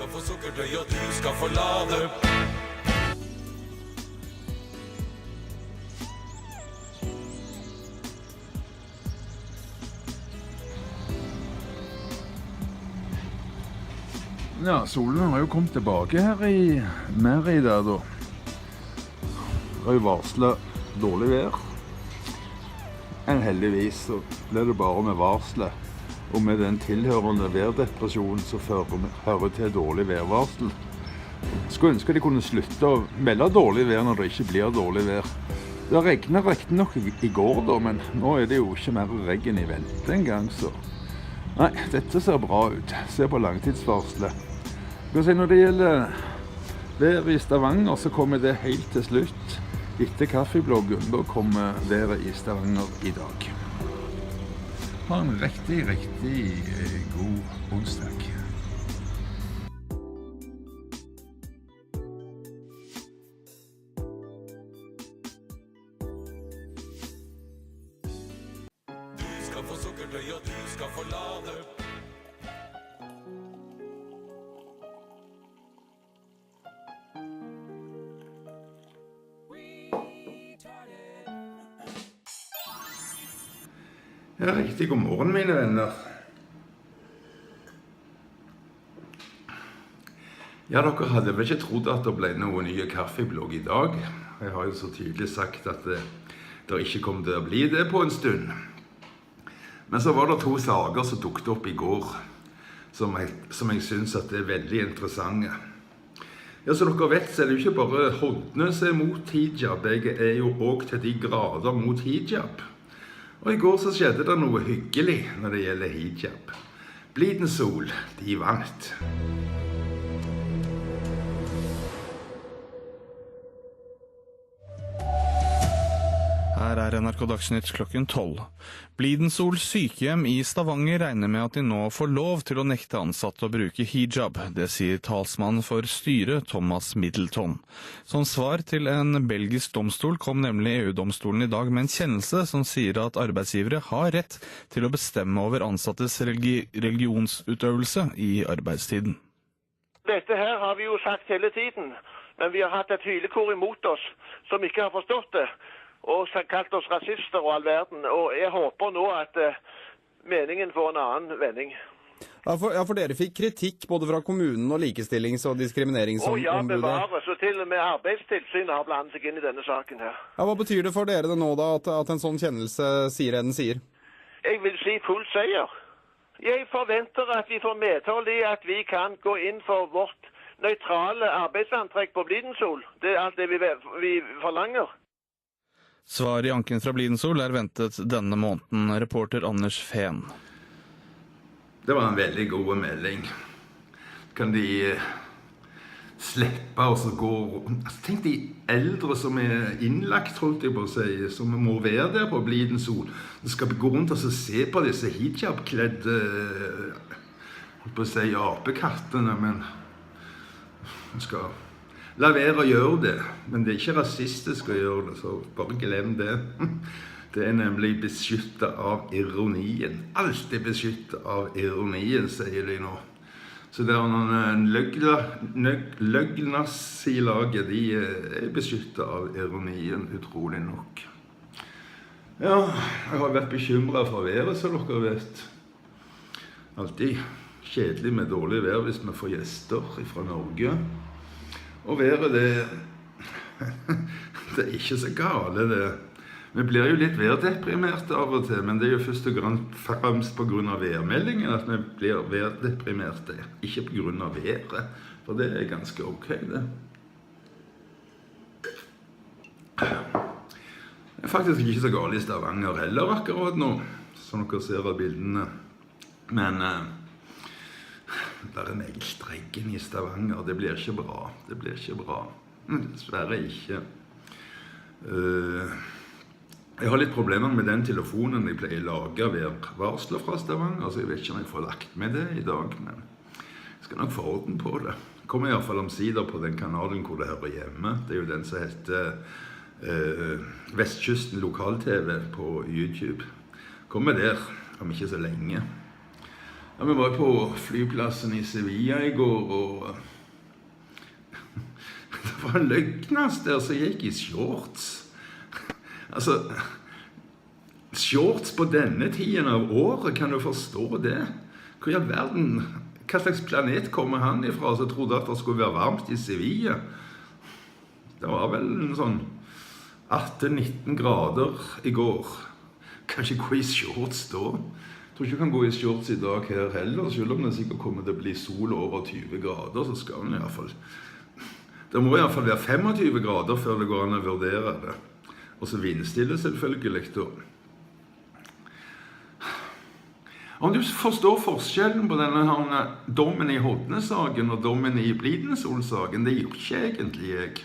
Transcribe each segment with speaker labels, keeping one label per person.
Speaker 1: skal få sukkertøy og du skal få lade.
Speaker 2: Ja, solen har jo kommet tilbake her i Merida da. Det har jo varslet dårlig vær. Men heldigvis så ble det bare med varslet. Og med den tilhørende værdepresjonen så hører til dårlig værvarsel. Skulle ønske de kunne slutte å melde dårlig vær når det ikke blir dårlig vær. Det regnet riktig nok i går da, men nå er det jo ikke mer regn i vente en gang, så... Nei, dette ser bra ut. Se på langtidsvarslet. Når det gjelder været i Stavanger, så kommer det helt til slutt. Etter kaffebloggen, da kommer været i Stavanger i dag. Ha en riktig god onsdag.
Speaker 1: Du skal få sukkertøy og du skal få lade.
Speaker 2: Ja, riktig god morgen, mine venner. Ja, dere hadde vel ikke trodd at det ble noen nye kaffeblogg i dag. Jeg har jo så tydelig sagt at det ikke kom til å bli det på en stund. Men så var det 2 saker som dukket opp i går, som jeg synes at det er veldig interessante. Ja, så dere vet, så er det jo ikke bare hodene som er mot hijab. Jeg er jo også til de grader mot hijab. Og i går så skjedde det noe hyggelig når det gjelder hijab. Bliden Sol, de vant.
Speaker 3: Her er NRK Dagsnytt klokken 12. Blidensol sykehjem i Stavanger regner med at de nå får lov til å nekte ansatte å bruke hijab. Det sier talsmann for styret, Thomas Middleton. Som svar til en belgisk domstol kom nemlig EU-domstolen i dag med en kjennelse som sier at arbeidsgivere har rett til å bestemme over ansattes religionsutøvelse i arbeidstiden.
Speaker 4: Dette her har vi jo sagt hele tiden, men vi har hatt et hylekor imot oss som ikke har forstått det. Og kalt oss rasister og all verden, og jeg håper nå at meningen får en annen vending.
Speaker 5: Ja, for dere fikk kritikk både fra kommunen og likestillings- og diskrimineringsombudet.
Speaker 4: Ja, bevare, så til og med arbeidstilsynet har blandet seg inn i denne saken her.
Speaker 5: Ja, hva betyr det for dere det nå da, at en sånn kjennelse sier det den sier?
Speaker 4: Jeg vil si full seier. Jeg forventer at vi får medhold i at vi kan gå inn for vårt nøytrale arbeidsantrekk på Blidensol. Det er alt det vi forlanger.
Speaker 3: Svar i anken fra Blidensol er ventet denne måneden, reporter Anders Fehn.
Speaker 2: Det var en veldig god melding. Kan de slippe og så gå... Tenk de eldre som er innlagt, holdt jeg på å si, som må være der på Blidensol. De skal gå rundt og se på disse hijab-kledde, holdt på å si, apekattene, men de skal... La være å gjøre det, men det er ikke rasistisk å gjøre det, så bare glem det. Det er nemlig beskyttet av ironien. Alt er beskyttet av ironien, sier de nå. Så det er noen løgnas i laget, de er beskyttet av ironien, utrolig nok. Ja, jeg har vært bekymret for været, så dere vet. Alltid kjedelig med dårlig vær hvis vi får gjester fra Norge. Og været, det er ikke så gale, det. Vi blir jo litt værdeprimerte av og til, men det er jo først og fremst på grunn av værmeldingen at vi blir værdeprimerte, ikke på grunn av været, for det er ganske ok, det. Det er faktisk ikke så gale i Stavanger heller akkurat nå, som dere ser av bildene, men... Det er en streggen i Stavanger, det blir ikke bra, dessverre ikke. Jeg har litt problemer med den telefonen jeg pleier å lage ved varsler fra Stavanger, så jeg vet ikke om jeg får lagt med det i dag, men jeg skal nok få orden på det. Jeg kommer i hvert fall omsider på den kanalen hvor det hører hjemme, det er jo den som heter Vestkysten Lokal-TV på YouTube. Kommer der om ikke så lenge. Ja, vi var på flyplassen i Sevilla i går, og det var en løgnas der som gikk i shorts. Altså, shorts på denne tiden av året, kan du forstå det? Hvor i all verden, hva slags planet kommer han ifra som trodde at det skulle være varmt i Sevilla? Det var vel en sånn 18-19 grader i går. Kan ikke gå i shorts da. Jeg tror ikke jeg kan gå i shorts i dag her heller, selv om det sikkert kommer til å bli sol over 20 grader, så skal man i hvert fall. Det må i hvert fall være 25 grader før det går an å vurdere det. Og så vindstille selvfølgelig da. Om du forstår forskjellen på denne dommen i Hodne-saken og dommen i Blidensol-saken, det gjør ikke egentlig jeg.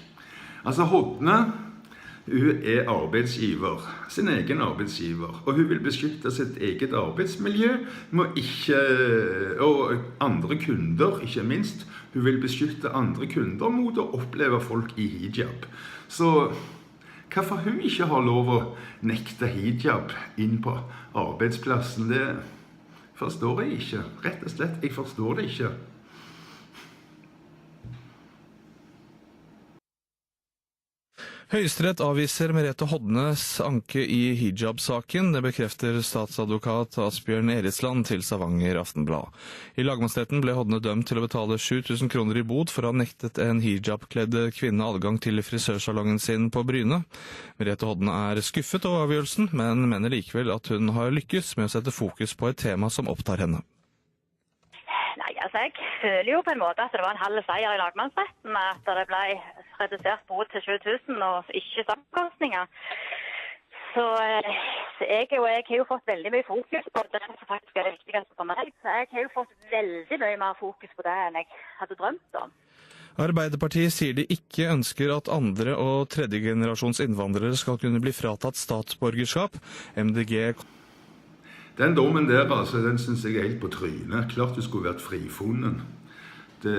Speaker 2: Altså Hodne, hun arbeidsgiver, sin egen arbeidsgiver, og hun vil beskytte sitt eget arbeidsmiljø, og andre kunder, ikke minst. Hun vil beskytte andre kunder mot å oppleve folk i hijab. Så hvorfor hun ikke har lov å nekte hijab inn på arbeidsplassen, det forstår jeg ikke. Rett og slett, jeg forstår det ikke.
Speaker 3: Høyesterett avviser Merete Hodnes anke i hijab-saken. Det bekrefter statsadvokat Asbjørn Eritsland til Stavanger Aftenblad. I lagmannsretten ble Hodne dømt til å betale 7 000 kroner i bod for å ha nektet en hijab-kledd kvinne adgang til frisørsalongen sin på Bryne. Merete Hodne er skuffet over avgjørelsen, men mener likevel at hun har lykkes med å sette fokus på et tema som opptar henne.
Speaker 6: Jeg føler jo på en måte at det var en halv seier i lagmannsretten, at det ble redusert bod til 7 000 og ikke samkostninger. Så jeg har jo fått veldig mye fokus på det som faktisk er det viktigste for meg. Så jeg har jo fått veldig mye mer fokus på det enn jeg hadde drømt om.
Speaker 3: Arbeiderpartiet sier de ikke ønsker at andre- og tredjegenerasjons innvandrere skal kunne bli fratatt statsborgerskap. MDG...
Speaker 2: Den dommen der, altså, den synes jeg er helt på trynet. Klart du skulle vært frifunnen. Det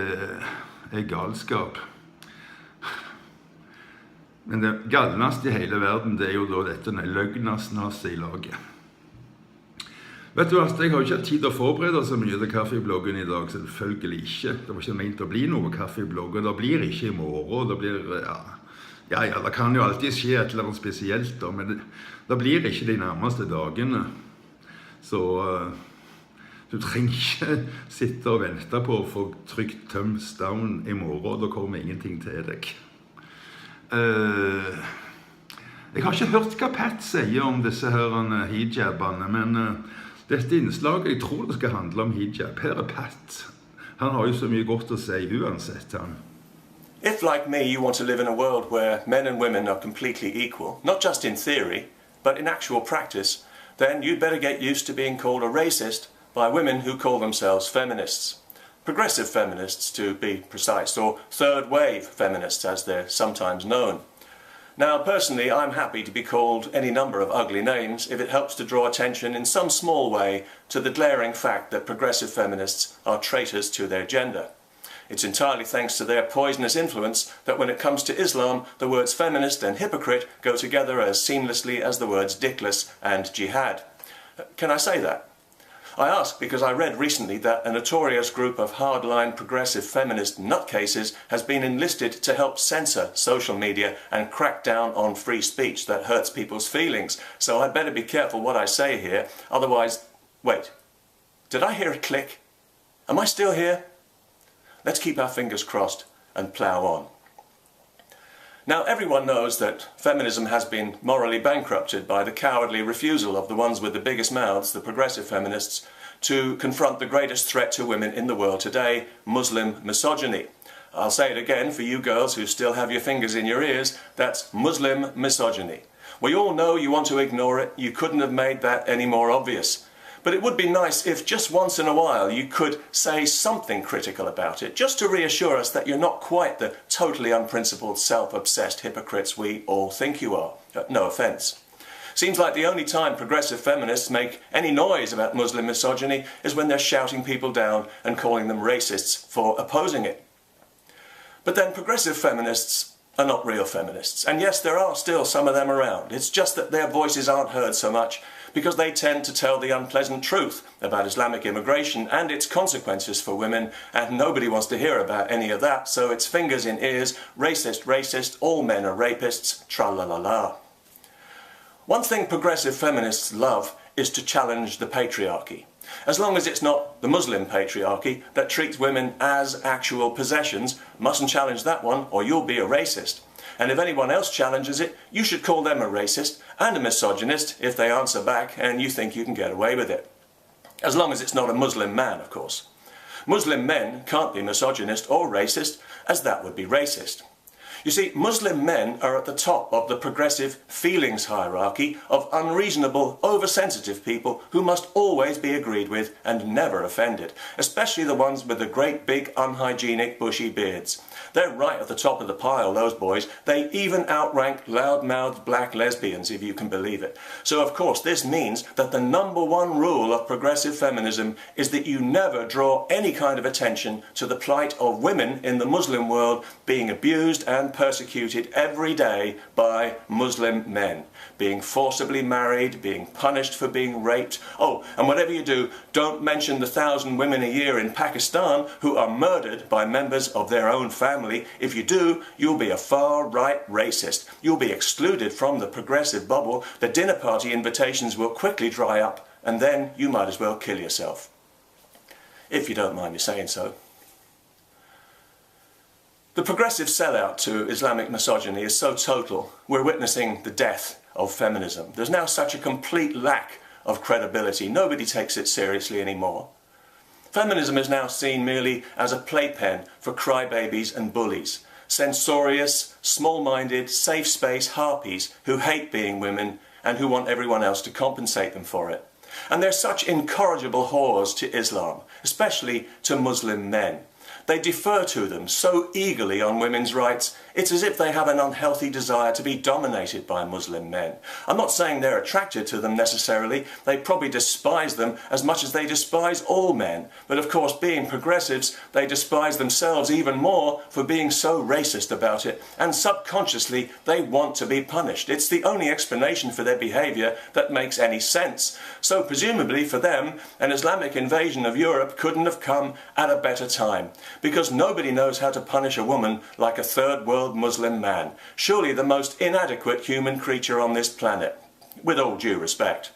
Speaker 2: er galskap. Men det galneste i hele verden, det er jo da dette løgnasen hans i laget. Vet du, jeg har ikke hatt tid å forberede så mye til kaffebloggen i dag, selvfølgelig ikke. Det var ikke ment å bli noe kaffeblogg, og det blir ikke i morgen. Det blir, ja, det kan jo alltid skje et eller annet spesielt, da, men det blir ikke de nærmeste dagene. Så du trenger ikke sitte og vente på å få trykt thumbs down i morgen, da kommer ingenting til deg. Jeg har ikke hørt hva Pat sier om disse her hijabene, men dette innslaget, jeg tror det skal handle om hijab. Her er Pat. Han har jo så mye godt å si uansett han.
Speaker 7: If, like me, you want to live in a world where men and women are completely equal, not just in theory, but in actual practice, then you'd better get used to being called a racist by women who call themselves feminists. Progressive feminists, to be precise, or third-wave feminists, as they're sometimes known. Now, personally, I'm happy to be called any number of ugly names if it helps to draw attention in some small way to the glaring fact that progressive feminists are traitors to their gender. It's entirely thanks to their poisonous influence that when it comes to Islam, the words feminist and hypocrite go together as seamlessly as the words dickless and jihad. Can I say that? I ask because I read recently that a notorious group of hardline progressive feminist nutcases has been enlisted to help censor social media and crack down on free speech that hurts people's feelings. So I'd better be careful what I say here, otherwise... Wait, did I hear a click? Am I still here? Let's keep our fingers crossed and plough on. Now, everyone knows that feminism has been morally bankrupted by the cowardly refusal of the ones with the biggest mouths, the progressive feminists, to confront the greatest threat to women in the world today, Muslim misogyny. I'll say it again for you girls who still have your fingers in your ears, that's Muslim misogyny. We all know you want to ignore it, you couldn't have made that any more obvious. But it would be nice if just once in a while you could say something critical about it, just to reassure us that you're not quite the totally unprincipled, self-obsessed hypocrites we all think you are. No offence. Seems like the only time progressive feminists make any noise about Muslim misogyny is when they're shouting people down and calling them racists for opposing it. But then progressive feminists are not real feminists. And yes, there are still some of them around. It's just that their voices aren't heard so much because they tend to tell the unpleasant truth about Islamic immigration and its consequences for women, and nobody wants to hear about any of that, so it's fingers in ears, racist, racist, all men are rapists, tra-la-la-la. One thing progressive feminists love is to challenge the patriarchy. As long as it's not the Muslim patriarchy that treats women as actual possessions, mustn't challenge that one or you'll be a racist. And if anyone else challenges it, you should call them a racist and a misogynist if they answer back and you think you can get away with it. As long as it's not a Muslim man, of course. Muslim men can't be misogynist or racist, as that would be racist. You see, Muslim men are at the top of the progressive feelings hierarchy of unreasonable, oversensitive people who must always be agreed with and never offended, especially the ones with the great big unhygienic bushy beards. They're right at the top of the pile, those boys. They even outrank loud-mouthed black lesbians, if you can believe it. So, of course, this means that the #1 rule of progressive feminism is that you never draw any kind of attention to the plight of women in the Muslim world being abused and persecuted every day by Muslim men, being forcibly married, being punished for being raped. Oh, and whatever you do, don't mention the 1,000 women a year in Pakistan who are murdered by members of their own family. If you do, you'll be a far-right racist. You'll be excluded from the progressive bubble. The dinner party invitations will quickly dry up, and then you might as well kill yourself. If you don't mind me saying so. The progressive sellout to Islamic misogyny is so total, we're witnessing the death of feminism. There's now such a complete lack of credibility. Nobody takes it seriously anymore. Feminism is now seen merely as a playpen for crybabies and bullies, censorious, small-minded, safe space harpies who hate being women and who want everyone else to compensate them for it. And they're such incorrigible whores to Islam, especially to Muslim men. They defer to them so eagerly on women's rights, it's as if they have an unhealthy desire to be dominated by Muslim men. I'm not saying they're attracted to them necessarily, they probably despise them as much as they despise all men. But of course, being progressives, they despise themselves even more for being so racist about it, and subconsciously they want to be punished. It's the only explanation for their behaviour that makes any sense. So presumably for them, an Islamic invasion of Europe couldn't have come at a better time. Because nobody knows how to punish a woman like a third world Muslim man, surely the most inadequate human creature on this planet, with all due respect.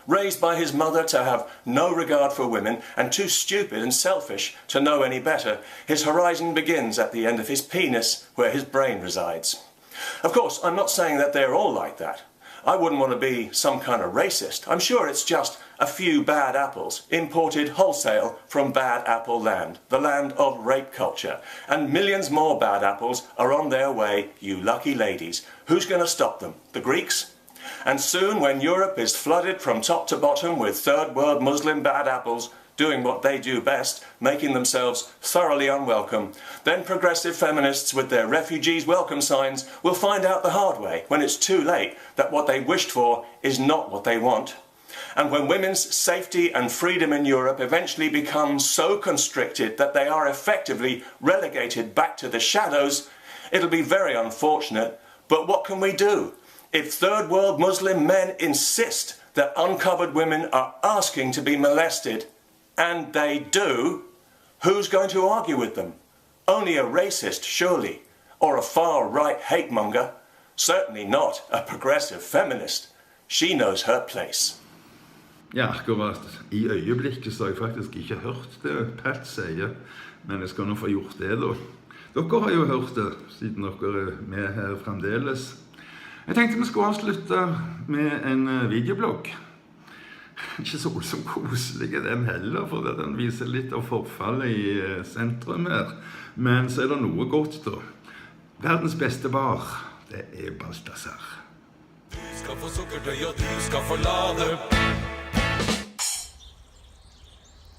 Speaker 7: Raised by his mother to have no regard for women and too stupid and selfish to know any better, his horizon begins at the end of his penis where his brain resides. Of course, I'm not saying that they're all like that. I wouldn't want to be some kind of racist. I'm sure it's just a few bad apples imported wholesale from bad apple land, the land of rape culture. And millions more bad apples are on their way, you lucky ladies. Who's going to stop them? The Greeks? And soon, when Europe is flooded from top to bottom with third world Muslim bad apples, doing what they do best, making themselves thoroughly unwelcome, then progressive feminists with their refugees welcome signs will find out the hard way, when it's too late, that what they wished for is not what they want. And when women's safety and freedom in Europe eventually become so constricted that they are effectively relegated back to the shadows, it'll be very unfortunate, but what can we do? If third world Muslim men insist that uncovered women are asking to be molested, and they do, who's going to argue with them? Only a racist, surely, or a far-right hate-monger. Certainly not a progressive feminist. She knows her place.
Speaker 2: Ja, akkurat. I øyeblikket så har jeg faktisk ikke hørt det Pat sier, men jeg skal nå få gjort det da. Dere har jo hørt det, siden dere er med her fremdeles. Jeg tenkte vi skulle avslutte med en videoblogg. Ikke så som koselig er den heller, for den viser litt av forfallet i sentrum her. Men så er det noe godt da. Verdens beste bar, det er Balthazar.
Speaker 1: Du skal få sukkerdøy og du skal få lade.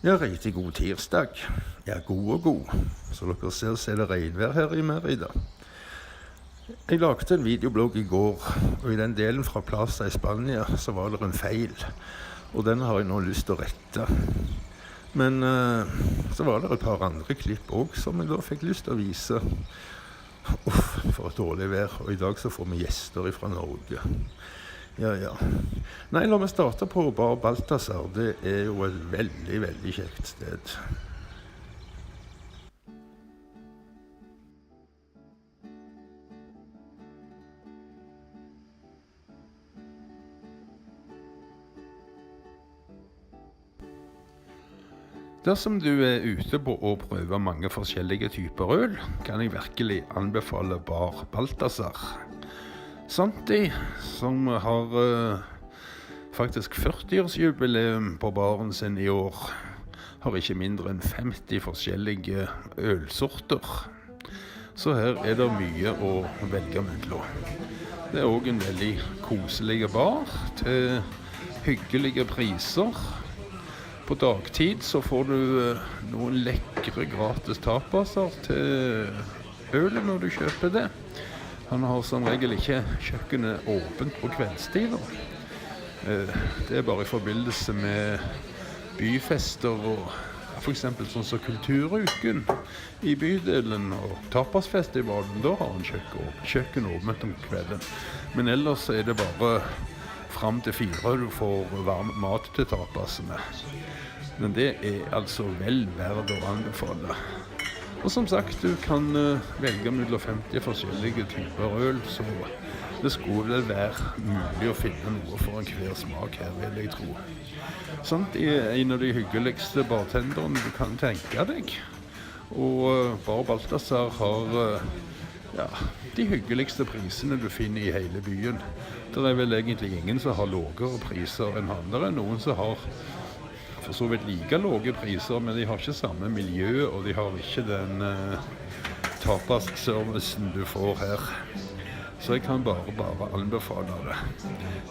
Speaker 2: Ja, riktig god tirsdag. Ja, god og god. Så dere ser, så er det regnvær her i Merida. Jeg lagde en videoblogg i går, og i den delen fra Plaza i Spania så var det en feil. Og den har jeg nå lyst til å rette. Men så var det et par andre klipp også, som jeg da fikk lyst til å vise. For et dårlig vær, og i dag så får vi gjester fra Norge. Ja. Nei, la meg starte på Bar Balthazar. Det jo et veldig, veldig kjekt sted. Dersom du ute på å prøve mange forskjellige typer øl, kan jeg virkelig anbefale Bar Balthazar. Santi, som har faktisk 40-årsjubileum på baren sin i år, har ikke mindre enn 50 forskjellige ølsorter. Så her det mye å velge mellom. Det også en veldig koselig bar til hyggelige priser. På dagtid så får du noen lekre gratis tapaser til ølet når du kjøper det. Han har som regel ikke kjøkkenet åpent på kveldstider. Det bare i forbindelse med byfester og for eksempel sånn som Kulturuken i bydelen og tapasfestivalen. Da har han kjøkken åpent om kvelden. Men ellers det bare fram til 4 du får varm mat til tapasene. Men det altså vel verdt å anbefale. Og som sagt, du kan velge mellom 50 forskjellige typer øl, så det skulle vel være mulig å finne noe for enhver smak her, vil jeg tro. Sånt en av de hyggeligste bartenderne du kan tenke deg. Og Bar Balthazar har de hyggeligste prisene du finner i hele byen. Det vel egentlig ingen som har lavere priser enn andre, noen som har for så vidt like lave priser, men de har ikke samme miljø, og de har ikke den tapasservicen du får her. Så jeg kan bare anbefale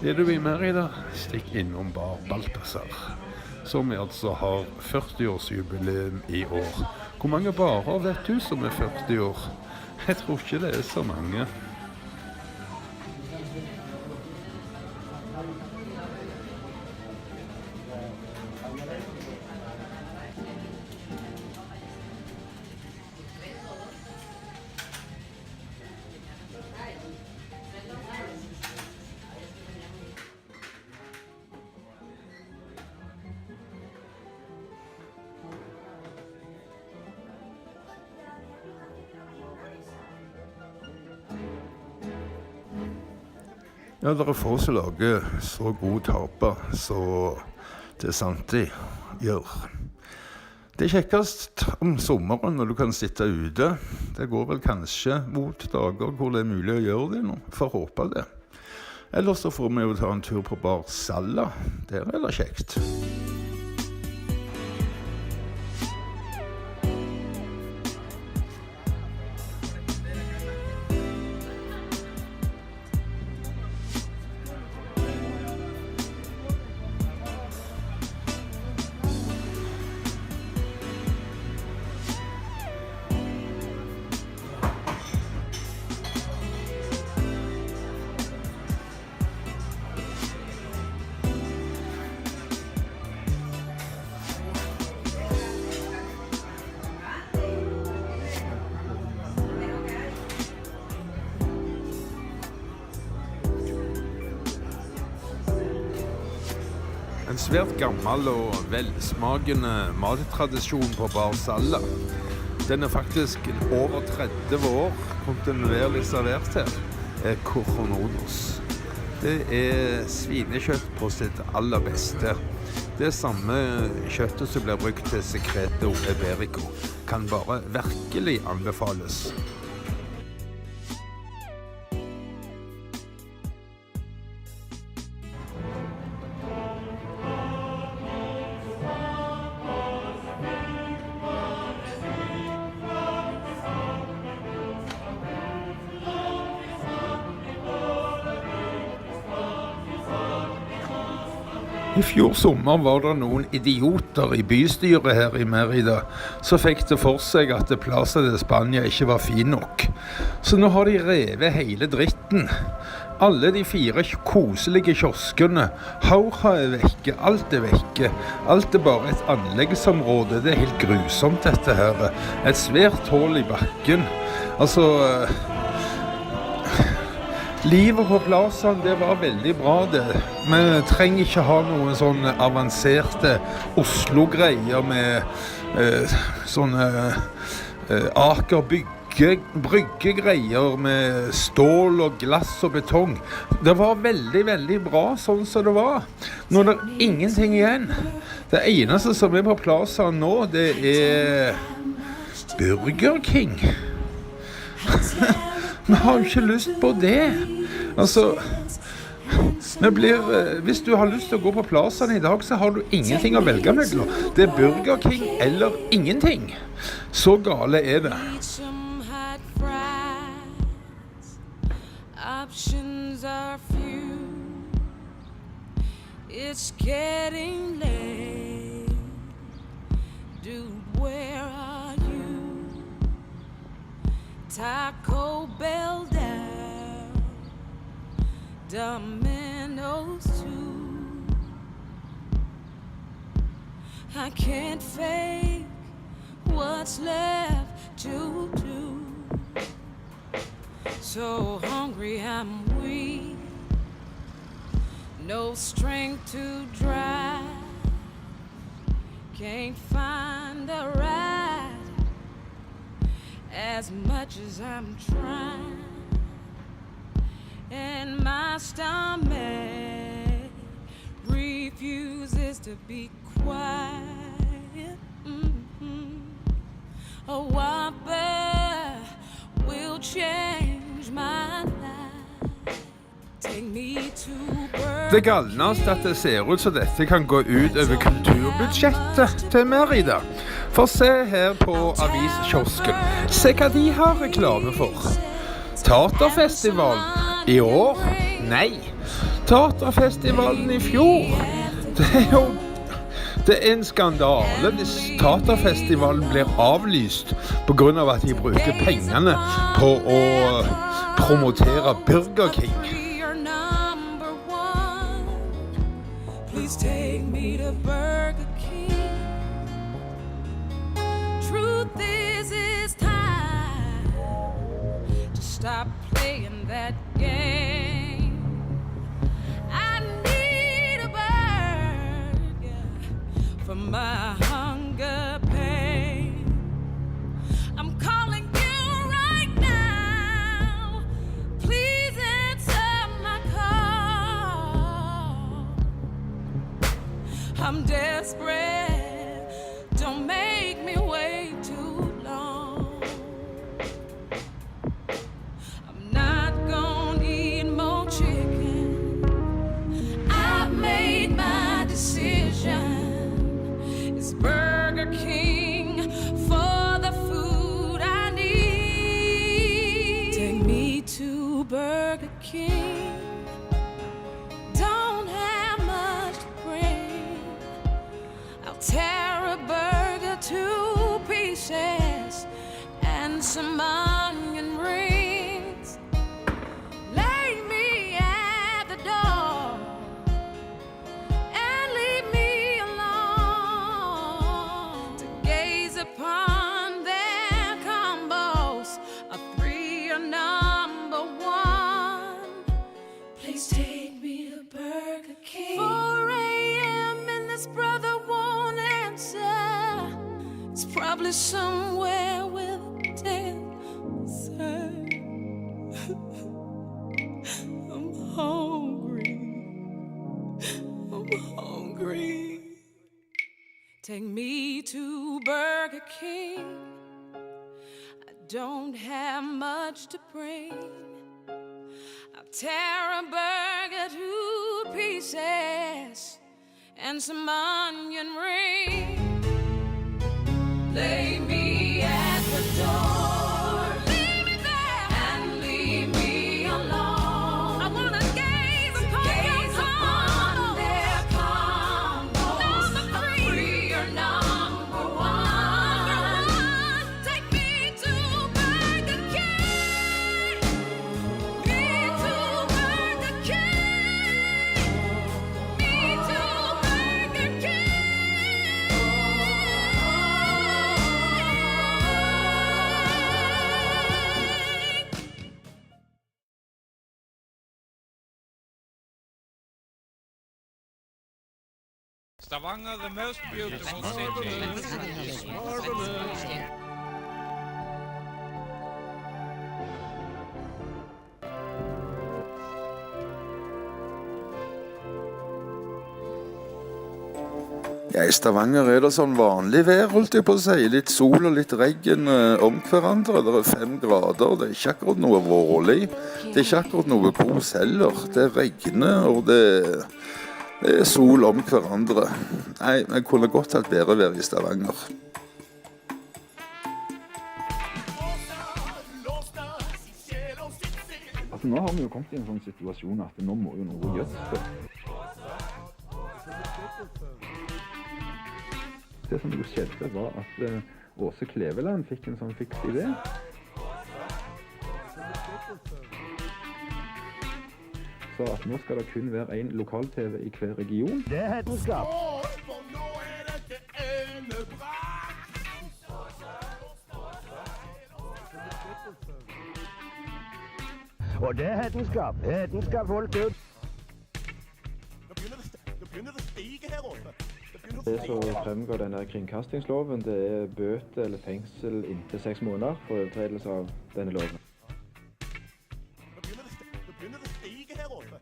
Speaker 2: det. Du i Merida, stikk innom Bar Balthazar, som altså har 40-årsjubileum i år. Hvor mange barer vet du som 40 år? Jeg tror ikke det så mange. Ja, det få som lager så god taper så det Santi gjør. Det kjekkest om sommeren når du kan sitte ute. Det går vel kanskje mot dager hvor det mulig å gjøre det nå, for å håpe det. Ellers så får vi jo ta en tur på Bar Salla. Der det kjekt. En svært gammel og velsmakende mattradisjon på Bar Salla. Den faktisk over 30 år kontinuerlig servert her, coronodos. Det svinekjøtt på sitt aller beste. Det samme kjøttet som blir brukt til secreto iberico kan bare virkelig anbefales. I fjor sommer var det noen idioter i bystyret her i Merida som fikk det for seg at Plaza de Spania ikke var fin nok. Så nå har de revet hele dritten. Alle de 4 koselige kioskene, haura vekke, alt vekke. Alt bare et anleggsområde, det helt grusomt dette her. Et svært hål i bakken. Altså, Livet på plassen, det var veldig bra det. Vi trenger ikke ha noen sånne avanserte Oslo-greier med sånne Aker bryggegreier med stål og glass og betong. Det var veldig, veldig bra sånn som det var. Nå er det ingenting igjen. Det eneste som er på plassen nå, det er Burger King. Vi har jo ikke lyst på det. Altså, hvis du har lyst til å gå på plassen I dag, så har du ingenting å velge mellom. Det er Burger King eller ingenting. Så gale er det.
Speaker 8: Options are few. It's getting late. Dude, where are you? Taco Bell down, Domino's too. I can't fake what's left to do. So hungry I'm weak, no strength to drive. Can't find a ride as much as I'm trying, and my stomach refuses to be quiet. A Whopper will change my life. Take me to Burger.
Speaker 2: Det galneste at det ser ut som dette kan gå ut over kulturbudsjettet til Merida. For se her på aviskiosken. Se hva de har reklame for. Taterfestivalen I år? Nei. Taterfestivalen I fjor? Det er en skandale hvis Taterfestivalen blir avlyst på grunn av at de bruker pengene på å promotere Burger King.
Speaker 8: Please take me to Burger King. Truth is, it's time to stop playing that game. I need a burger for my hunger pain. I'm calling you right now. Please answer my call. I'm desperate. Don't make me wait too long. I'm not gonna eat more chicken. I've made my decision. It's Burger King for the food I need. Take me to Burger King. Don't have much to bring. I'll tear a burger to pieces and some onion rings. Lay me at the door and leave me alone to gaze upon their combos. A 3 or number 1. Please take me to Burger King. 4 a.m. and this brother won't answer. It's probably somewhere with a dancer. I'm hungry. I'm hungry. Take me to Burger King. I don't have much to bring. I'll tear a burger to pieces and some onion rings. Lay me at the door. Leave me there and leave me alone. I wanna gaze upon their combos. Number 3 or number 1. Take me to Burger King. Me to Burger King. Me to Burger King.
Speaker 1: Stavanger, the most beautiful city.
Speaker 2: Ja, I Stavanger det sånn vanlig vær, holdt jeg på å si. Litt sol og litt regn om hverandre. Det 5 grader, det ikke akkurat noe vårlig. Det ikke akkurat noe kos heller. Det regner, og det sol om hverandre. Nei, jeg kunne godt hatt bedre vær I Stavanger. Altså, nå har vi jo kommet I en sånn situasjon at nå må jo noe gjøres. Det som jo skjedde var at Åse Kleveland fikk en sånn fiks idé. Så at nå skal det kun være en lokal-TV I hver region.
Speaker 9: Det hetenskap. Og det hetenskap. Hetenskap holdt ut.
Speaker 10: Nå begynner det stige her oppe.
Speaker 11: Det som fremgår denne kringkastingsloven, det bøter eller fengsel inntil 6 måneder for overtredelse av denne loven.
Speaker 10: Nå begynner det stige her oppe.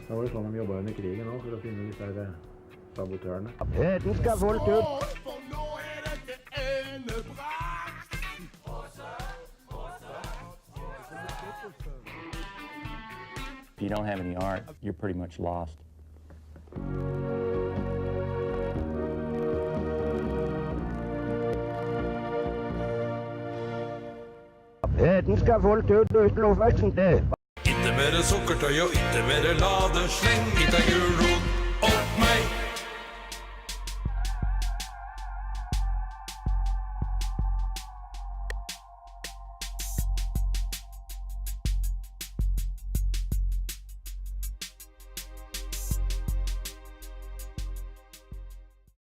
Speaker 11: Da var det sånn de jobbet under krigen også, for å finne disse her sabotørene.
Speaker 9: Hetenskap holdt ut.
Speaker 10: For nå det endebrakt.
Speaker 12: If you don't have any art, you're pretty much lost.
Speaker 9: Hetenskap holdt ut uten oppveksten det.
Speaker 1: Ikke mere sukkertøy og ikke mere ladesleng. Ikke gulrot